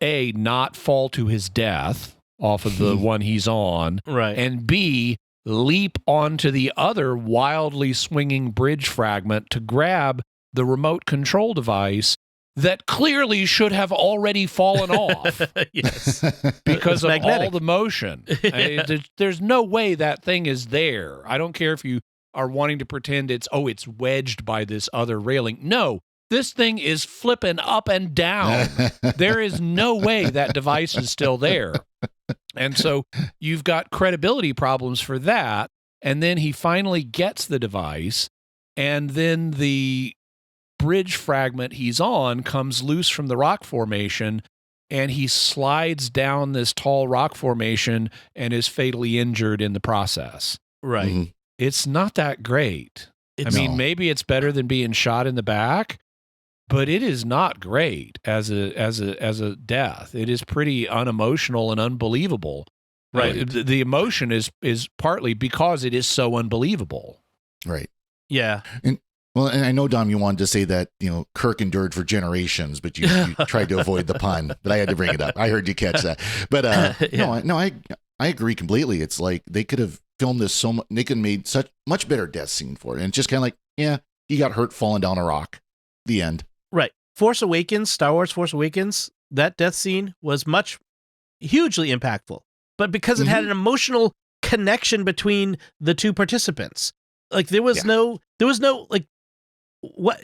A, not fall to his death off of the one he's on, right, and B, leap onto the other wildly swinging bridge fragment to grab the remote control device that clearly should have already fallen off. Yes. Because of magnetic. all the motion. There's no way that thing is there. I don't care if you are wanting to pretend it's wedged by this other railing. No, this thing is flipping up and down. There is no way that device is still there. And so you've got credibility problems for that. And then he finally gets the device, and then the bridge fragment he's on comes loose from the rock formation, and he slides down this tall rock formation and is fatally injured in the process. Right. It's not that great. I mean, maybe it's better than being shot in the back, but it is not great as a death. It is pretty unemotional and unbelievable. Right. The emotion is partly because it is so unbelievable. Right. Yeah. And I know, Dom, you wanted to say that, Kirk endured for generations, but you tried to avoid the pun, but I had to bring it up. I heard you catch that. But I agree completely. It's like they could have filmed this so much, they could have made such much better death scene for it. And it's just kind of like, yeah, he got hurt falling down a rock. The end. Right. Star Wars Force Awakens, that death scene was hugely impactful. But because it had an emotional connection between the two participants. Like there was no like what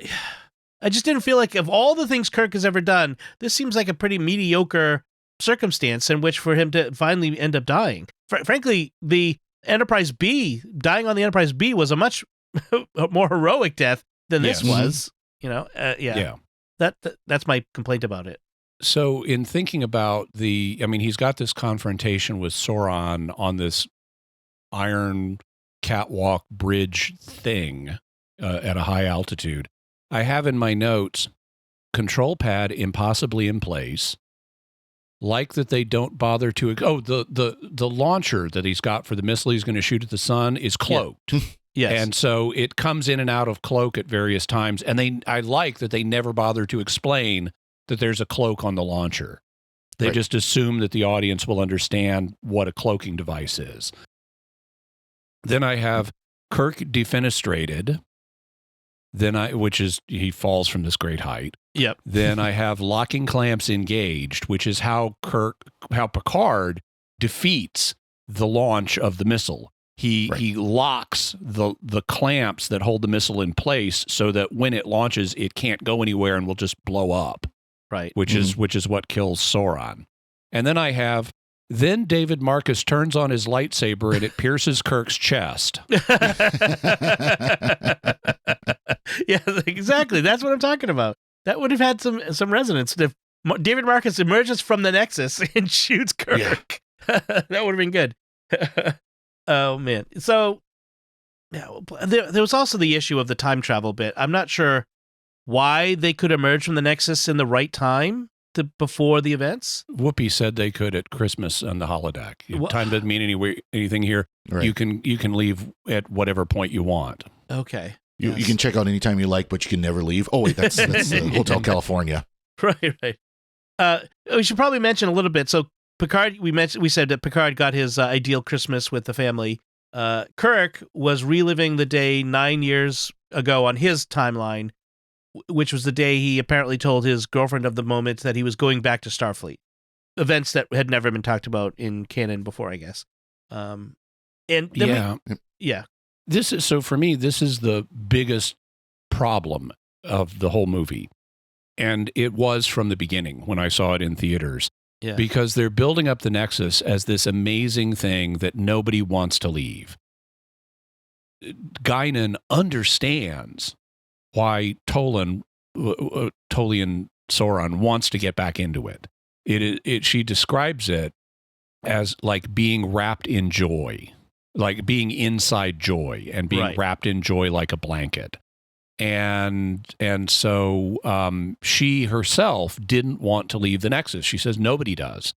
I just didn't feel like of all the things Kirk has ever done, this seems like a pretty mediocre circumstance in which for him to finally end up dying. Frankly, the Enterprise B, dying on the Enterprise B was a much more heroic death than this was. That's my complaint about it. So in thinking about he's got this confrontation with Soran on this iron catwalk bridge thing at a high altitude. I have in my notes, control pad impossibly in place. Like that they don't bother to, the launcher that he's got for the missile he's going to shoot at the sun is cloaked. Yeah. Yes. And so it comes in and out of cloak at various times. And I like that they never bother to explain that there's a cloak on the launcher. They just assume that the audience will understand what a cloaking device is. Then I have Kirk defenestrated. Which is he falls from this great height. Yep. Then I have locking clamps engaged, which is how Picard defeats the launch of the missile. He locks the clamps that hold the missile in place so that when it launches, it can't go anywhere and will just blow up. Right. Which is what kills Soran. And then I have David Marcus turns on his lightsaber and it pierces Kirk's chest. Yeah, exactly. That's what I'm talking about. That would have had some resonance if David Marcus emerges from the Nexus and shoots Kirk. Yeah. That would have been good. Oh, man. So there was also the issue of the time travel bit. I'm not sure why they could emerge from the Nexus in the right time before the events. Whoopi said they could at Christmas on the holodeck. Time doesn't mean anything here. Right. You can leave at whatever point you want. Okay. You can check out anytime you like, but you can never leave. Oh, wait, that's Hotel California. Right. We should probably mention a little bit. So Picard, we said that Picard got his ideal Christmas with the family. Kirk was reliving the day 9 years ago on his timeline, which was the day he apparently told his girlfriend of the moment that he was going back to Starfleet. Events that had never been talked about in canon before, I guess. For me, this is the biggest problem of the whole movie. And it was from the beginning when I saw it in theaters. Yeah. Because they're building up the Nexus as this amazing thing that nobody wants to leave. Guinan understands why Tolian Soran wants to get back into it. She describes it as like being wrapped in joy, like being inside joy and being wrapped in joy like a blanket. And so she herself didn't want to leave the Nexus. She says nobody does.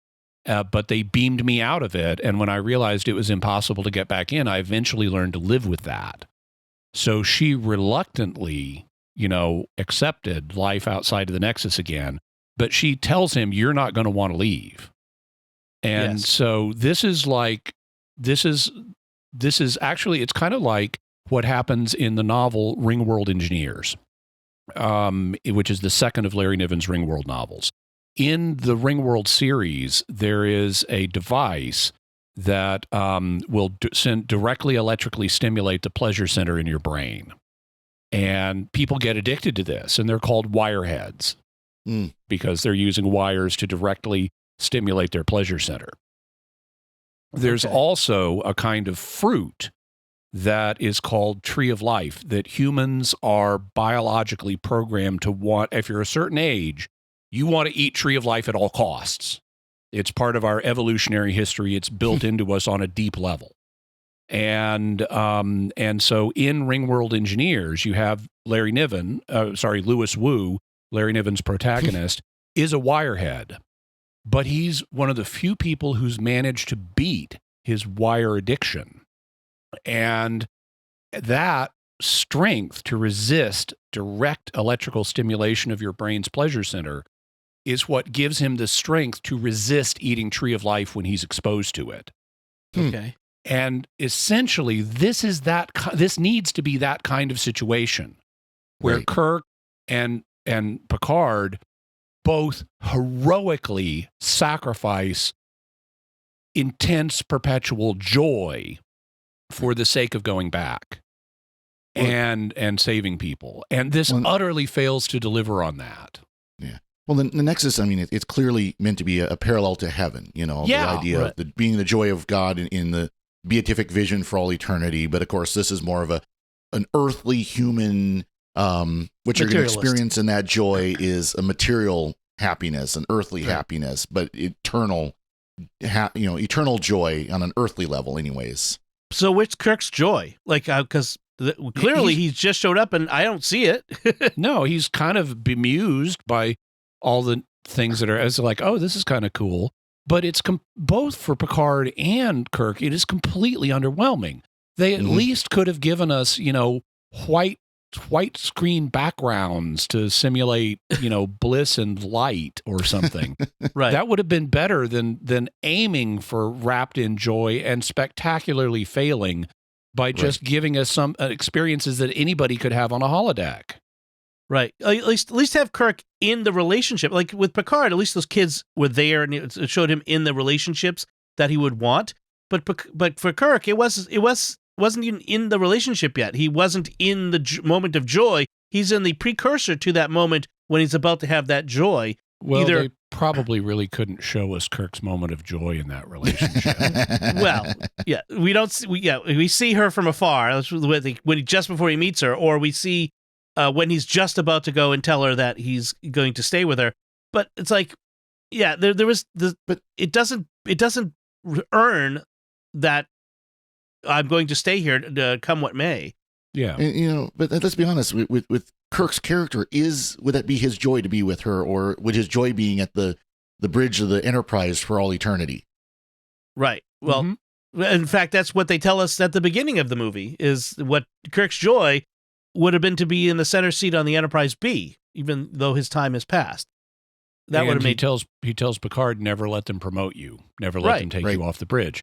But they beamed me out of it. And when I realized it was impossible to get back in, I eventually learned to live with that. So she reluctantly, accepted life outside of the Nexus again. But she tells him, you're not going to want to leave. And so this is actually, it's kind of like what happens in the novel Ringworld Engineers, which is the second of Larry Niven's Ringworld novels. In the Ringworld series, there is a device that will directly electrically stimulate the pleasure center in your brain. And people get addicted to this, and they're called wireheads because they're using wires to directly stimulate their pleasure center. There's also a kind of fruit that is called Tree of Life that humans are biologically programmed to want. If you're a certain age, you want to eat Tree of Life at all costs. It's part of our evolutionary history. It's built into us on a deep level. And so in Ringworld Engineers, you have Louis Wu, Larry Niven's protagonist, is a wirehead. But he's one of the few people who's managed to beat his wire addiction. And that strength to resist direct electrical stimulation of your brain's pleasure center is what gives him the strength to resist eating Tree of Life when he's exposed to it. Okay. And essentially, this needs to be that kind of situation where Kirk and Picard both heroically sacrifice intense perpetual joy for the sake of going back and saving people. And this utterly fails to deliver on that. Yeah. Well, the Nexus, I mean, it's clearly meant to be a parallel to heaven, the idea of being the joy of God in the beatific vision for all eternity. But of course, this is more of an earthly human, what you're going to experience in that joy is a material happiness, an earthly happiness, but eternal joy on an earthly level anyways. So which Kirk's joy? Like, because clearly he's just showed up and I don't see it. No, he's kind of bemused by all the things that are as like, oh, this is kind of cool. But it's both for Picard and Kirk, it is completely underwhelming. They at least could have given us, white screen backgrounds to simulate, bliss and light or something. Right. That would have been better than aiming for wrapped in joy and spectacularly failing by just giving us some experiences that anybody could have on a holodeck. Right. At least have Kirk in the relationship. Like with Picard, at least those kids were there and it showed him in the relationships that he would want. But for Kirk, it wasn't even in the relationship yet. He wasn't in the moment of joy. He's in the precursor to that moment when he's about to have that joy. Well, they probably really couldn't show us Kirk's moment of joy in that relationship. Well, yeah, we see her from afar. That's when just before he meets her, or we see when he's just about to go and tell her that he's going to stay with her. But it's like, yeah, there was but it doesn't earn that I'm going to stay here come what may. Yeah. And, but let's be honest, with Kirk's character, would that be his joy to be with her, or would his joy being at the bridge of the Enterprise for all eternity? Right. Well, in fact, that's what they tell us at the beginning of the movie, is what Kirk's joy would have been to be in the center seat on the Enterprise B, even though his time has passed. That would have made... He tells Picard, never let them promote you. Never let them take you off the bridge.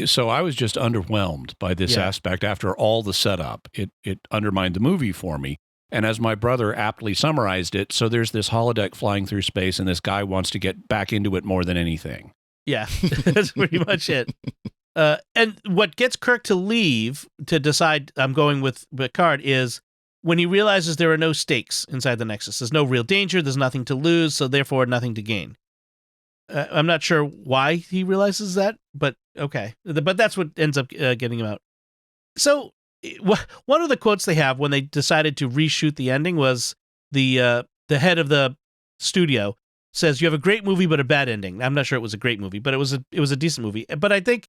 So I was just underwhelmed by this aspect after all the setup. It undermined the movie for me. And as my brother aptly summarized it, so there's this holodeck flying through space and this guy wants to get back into it more than anything. Yeah, that's pretty much it. And what gets Kirk to leave to decide I'm going with Picard is when he realizes there are no stakes inside the Nexus. There's no real danger. There's nothing to lose, so therefore nothing to gain. I'm not sure why he realizes that, but okay. But that's what ends up getting him out. So one of the quotes they have when they decided to reshoot the ending was the head of the studio says, "You have a great movie, but a bad ending." I'm not sure it was a great movie, but it was a decent movie. But I think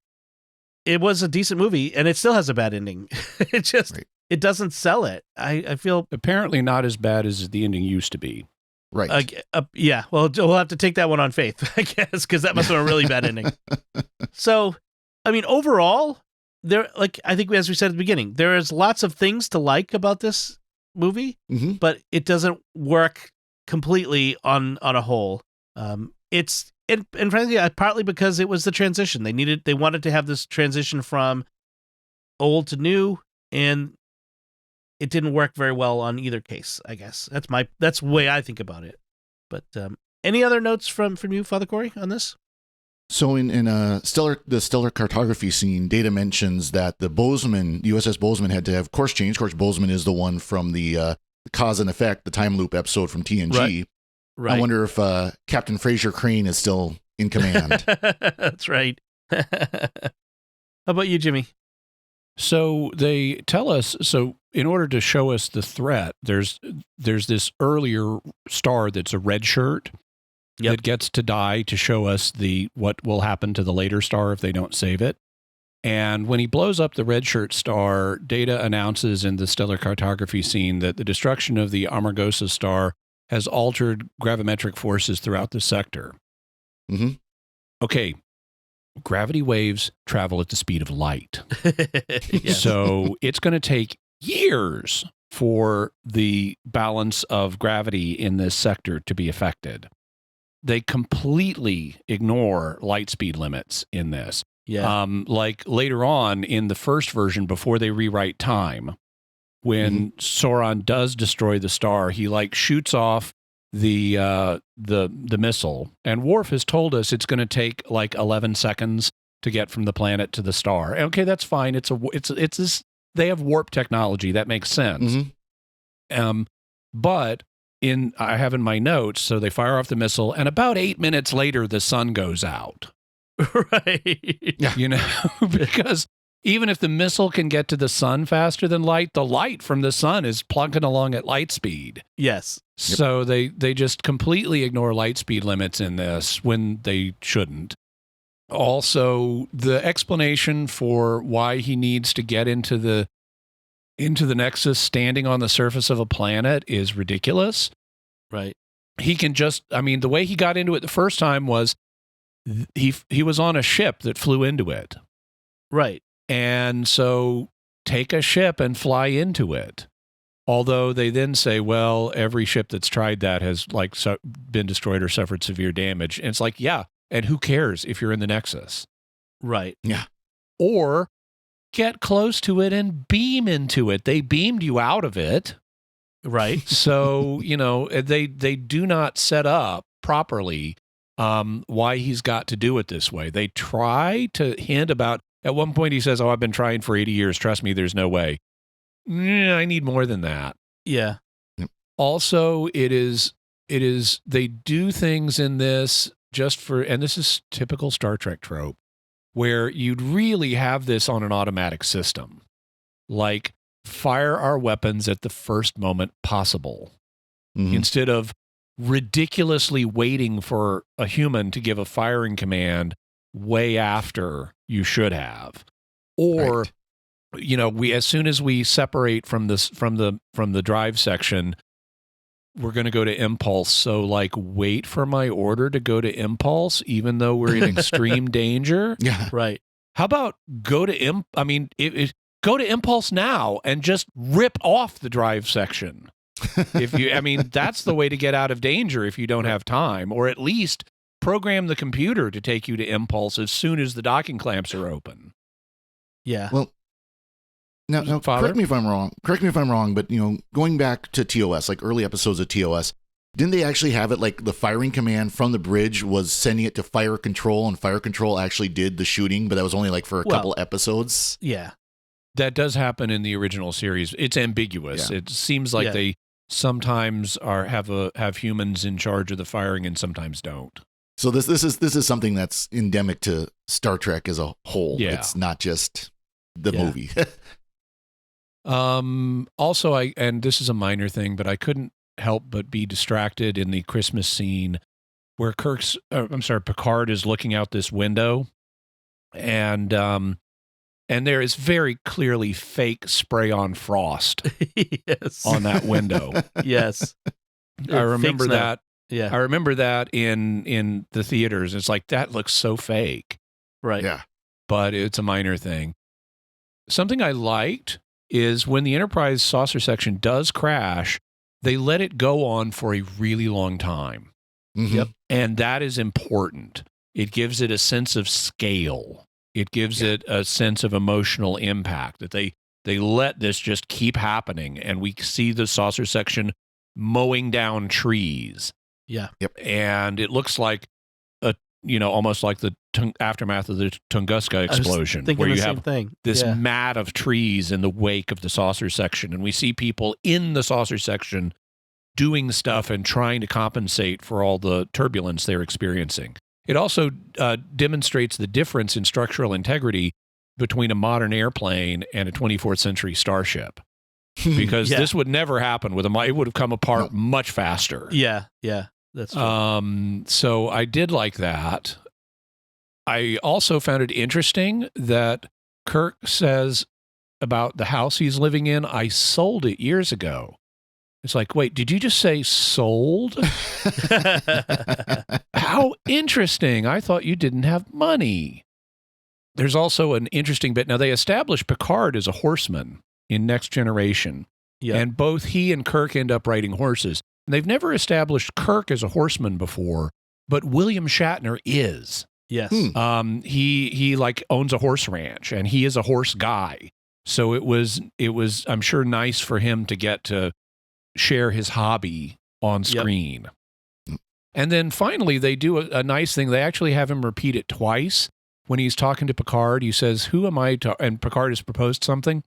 it was a decent movie, and it still has a bad ending. It just it doesn't sell it. I feel apparently not as bad as the ending used to be. Right. Yeah. Well, we'll have to take that one on faith, I guess, because that must have been a really bad ending. So, I mean, overall, I think as we said at the beginning, there is lots of things to like about this movie, but it doesn't work completely on a whole. It's and frankly, partly because it was the transition. They wanted to have this transition from old to new, and it didn't work very well on either case, I guess. That's the way I think about it. But any other notes from you, Father Cory, on this? So in the stellar cartography scene, Data mentions that the USS Bozeman had to have course change. Of course, Bozeman is the one from the Cause and Effect, the time loop episode from TNG. Right. I wonder if Captain Fraser Crane is still in command. That's right. How about you, Jimmy? So they tell us, in order to show us the threat, there's this earlier star that's a red shirt that gets to die to show us what will happen to the later star if they don't save it. And when he blows up the red shirt star, Data announces in the stellar cartography scene that the destruction of the Amargosa star has altered gravimetric forces throughout the sector. Mm-hmm. Okay, gravity waves travel at the speed of light. Yes. So it's going to take years for the balance of gravity in this sector to be affected. They completely ignore light speed limits in this. Yeah. Like later on in the first version, before they rewrite time, when Soran does destroy the star, he like shoots off the missile, and Worf has told us it's going to take like 11 seconds to get from the planet to the star. Okay, that's fine. It's this. They have warp technology that makes sense. But I have in my notes, so they fire off the missile, and about 8 minutes later, the sun goes out. Right. You know, because even if the missile can get to the sun faster than light, the light from the sun is plugging along at light speed. Yes. So they just completely ignore light speed limits in this when they shouldn't. Also, the explanation for why he needs to get into the Nexus standing on the surface of a planet is ridiculous. Right. He can just, I mean, the way he got into it the first time was he was on a ship that flew into it. Right. And so take a ship and fly into it. Although they then say, well, every ship that's tried that has like been destroyed or suffered severe damage. And it's like, yeah. And who cares if you're in the Nexus? Right. Yeah. Or get close to it and beam into it. They beamed you out of it. Right. So, you know, they do not set up properly why he's got to do it this way. They try to hint about, at one point he says, oh, I've been trying for 80 years. Trust me, there's no way. I need more than that. Yeah. Also, they do things in this just for, and this is typical Star Trek trope, where you'd really have this on an automatic system. Like, fire our weapons at the first moment possible. Instead of ridiculously waiting for a human to give a firing command way after you should have. Or, you know, as soon as we separate from the drive section, we're going to go to impulse. So like, wait for my order to go to impulse, even though we're in extreme danger. Yeah. Right. How about go to go to impulse now and just rip off the drive section. That's the way to get out of danger if you don't have time, or at least program the computer to take you to impulse as soon as the docking clamps are open. Yeah. Well, now correct me if I'm wrong, but, you know, going back to TOS, like early episodes of TOS, didn't they actually have it like the firing command from the bridge was sending it to fire control, and fire control actually did the shooting, but that was only like for a couple episodes? Yeah. That does happen in the original series. It's ambiguous. Yeah. It seems like they sometimes have humans in charge of the firing and sometimes don't. So this is something that's endemic to Star Trek as a whole. Yeah. It's not just the movie. Also, and this is a minor thing, but I couldn't help but be distracted in the Christmas scene where Picard is looking out this window, and there is very clearly fake spray-on frost on that window. Yes. I remember that. Yeah. I remember that in the theaters. It's like, that looks so fake. Right. Yeah. But it's a minor thing. Something I liked is when the Enterprise saucer section does crash, they let it go on for a really long time. Mm-hmm. Yep. And that is important. It gives it a sense of scale. It gives it a sense of emotional impact, that they let this just keep happening, and we see the saucer section mowing down trees. Yeah. Yep. And it looks like almost like the aftermath of the Tunguska explosion, where you have this mat of trees in the wake of the saucer section, and we see people in the saucer section doing stuff and trying to compensate for all the turbulence they're experiencing. It also demonstrates the difference in structural integrity between a modern airplane and a 24th century starship. Because this would never happen with it would have come apart much faster. Yeah, that's true. So I did like that. I also found it interesting that Kirk says about the house he's living in, I sold it years ago. It's like, wait, did you just say sold? How interesting. I thought you didn't have money. There's also an interesting bit. Now, they established Picard as a horseman in Next Generation. Yeah. And both he and Kirk end up riding horses. And they've never established Kirk as a horseman before, but William Shatner is. Yes. He like owns a horse ranch, and he is a horse guy. So it was, I'm sure, nice for him to get to share his hobby on screen. Yep. And then finally, they do a nice thing. They actually have him repeat it twice. When he's talking to Picard, he says, who am I to, and Picard has proposed something.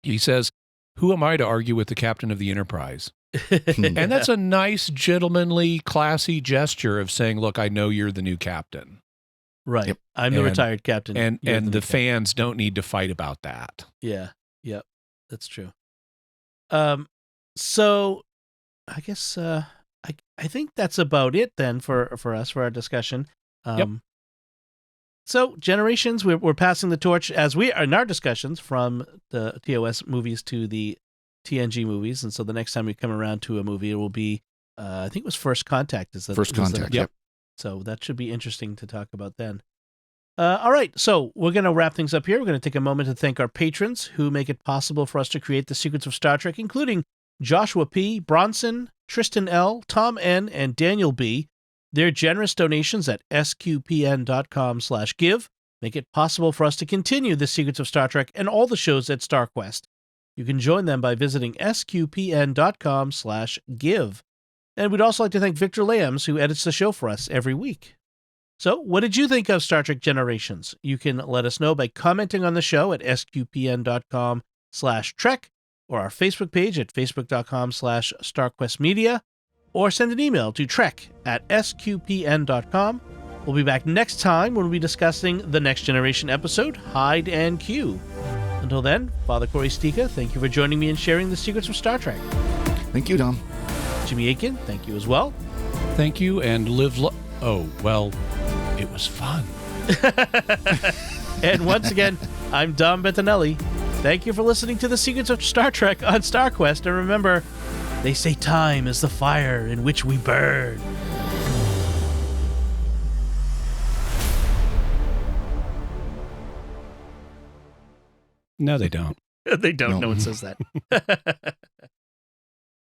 He says, who am I to argue with the captain of the Enterprise? And that's a nice, gentlemanly, classy gesture of saying, look, I know you're the new captain. Right. Yep. I'm the retired captain. And the fans don't need to fight about that. Yeah. Yep. That's true. So I guess I think that's about it then for us, for our discussion. Yep. So Generations, we're passing the torch as we are in our discussions from the TOS movies to the TNG movies. And so the next time we come around to a movie, it will be, I think it was First Contact. First Contact, yep. So that should be interesting to talk about then. All right, so we're going to wrap things up here. We're going to take a moment to thank our patrons who make it possible for us to create the Secrets of Star Trek, including Joshua P., Bronson, Tristan L., Tom N., and Daniel B. Their generous donations at sqpn.com/give make it possible for us to continue the Secrets of Star Trek and all the shows at StarQuest. You can join them by visiting sqpn.com/give. And we'd also like to thank Victor Lambs, who edits the show for us every week. So, what did you think of Star Trek Generations? You can let us know by commenting on the show at sqpn.com/trek or our Facebook page at facebook.com/StarQuestMedia, or send an email to trek@sqpn.com. We'll be back next time when we'll be discussing the Next Generation episode, Hide and Q. Until then, Father Cory Sticha, thank you for joining me and sharing the secrets of Star Trek. Thank you, Dom. Jimmy Akin, thank you as well. Thank you, and oh, well, it was fun. And once again, I'm Dom Bettinelli. Thank you for listening to the Secrets of Star Trek on StarQuest. And remember, they say time is the fire in which we burn. No, they don't. They don't. No one says that.